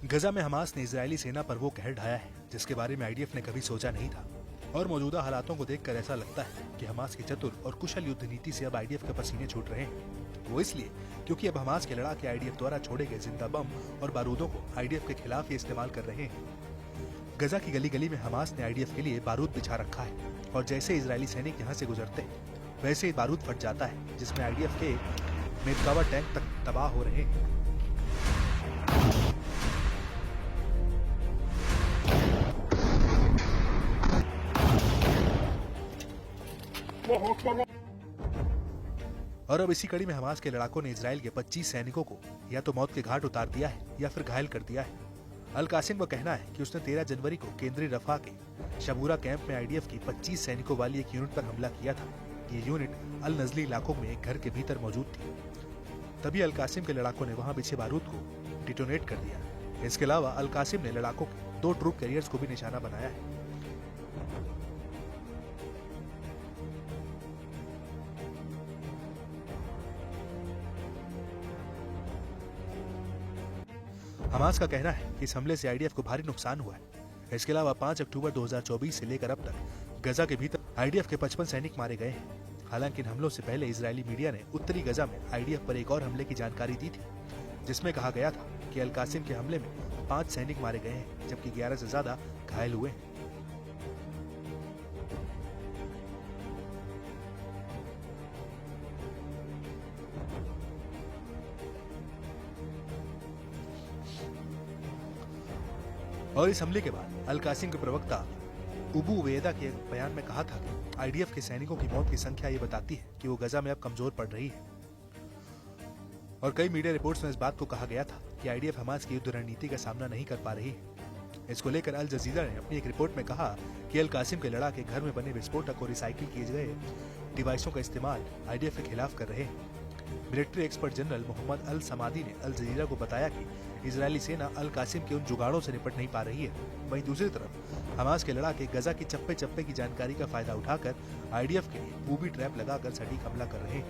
गजा में हमास ने इजरायली सेना पर वो कहर ढाया है जिसके बारे में आईडीएफ ने कभी सोचा नहीं था। और मौजूदा हालातों को देखकर ऐसा लगता है कि हमास की चतुर और कुशल युद्ध नीति से अब आईडीएफ के पसीने छूट रहे हैं। वो इसलिए क्योंकि अब हमास के लड़ाके आईडीएफ द्वारा छोड़े गए जिंदा बम और बारूदों को आईडीएफ के खिलाफ ही इस्तेमाल कर रहे हैं। गजा की गली गली में हमास ने आईडीएफ के लिए बारूद बिछा रखा है और जैसे इजरायली सैनिक यहाँ से गुजरते हैं वैसे ही बारूद फट जाता है, जिसमें आईडीएफ के मेरकावा टैंक तक तबाह हो रहे हैं। और अब इसी कड़ी में हमास के लड़ाकों ने इजराइल के 25 सैनिकों को या तो मौत के घाट उतार दिया है या फिर घायल कर दिया है। अल कासिम का कहना है कि उसने 13 जनवरी को केंद्रीय रफा के शबूरा कैंप में आईडीएफ की 25 सैनिकों वाली एक यूनिट पर हमला किया था। ये यूनिट अल नजली इलाकों में एक घर के भीतर मौजूद थी। तभी अल कासिम के लड़ाकों ने वहां बिछे बारूद को डिटोनेट कर दिया। इसके अलावा अल कासिम ने लड़ाकों के 2 ट्रूप कैरियर्स को भी निशाना बनाया है। हमास का कहना है कि इस हमले से आईडीएफ को भारी नुकसान हुआ है। इसके अलावा 5 अक्टूबर 2024 से लेकर अब तक गजा के भीतर आईडीएफ के 55 सैनिक मारे गए हैं। हालांकि इन हमलों से पहले इजरायली मीडिया ने उत्तरी गजा में आईडीएफ पर एक और हमले की जानकारी दी थी, जिसमें कहा गया था कि अल कासिम के हमले में 5 सैनिक मारे गए हैं जबकि 11 से ज्यादा घायल हुए हैं। और इस हमले के बाद अल कासिम के प्रवक्ता उबू उबैदा के बयान में कहा था कि आईडीएफ के सैनिकों की मौत की संख्या ये बताती है कि वो गजा में अब कमजोर पड़ रही है। और कई मीडिया रिपोर्ट्स में इस बात को कहा गया था कि आईडीएफ हमास की युद्ध रणनीति का सामना नहीं कर पा रही है। इसको लेकर अल जजीरा ने अपनी एक रिपोर्ट में कहा कि अल कासिम के लड़ाके घर में बने विस्फोटक और रिसाइकिल किए गए डिवाइसों का इस्तेमाल आईडीएफ के खिलाफ कर रहे हैं। मिलिट्री एक्सपर्ट जनरल मोहम्मद अल समादी ने अल जजीरा को बताया कि इजरायली सेना अल कासिम के उन जुगाड़ों से निपट नहीं पा रही है। वहीं दूसरी तरफ हमास के लड़ाके गजा की चप्पे चप्पे की जानकारी का फायदा उठाकर आईडीएफ के लिए बूबी ट्रैप लगाकर सटीक हमला कर रहे हैं।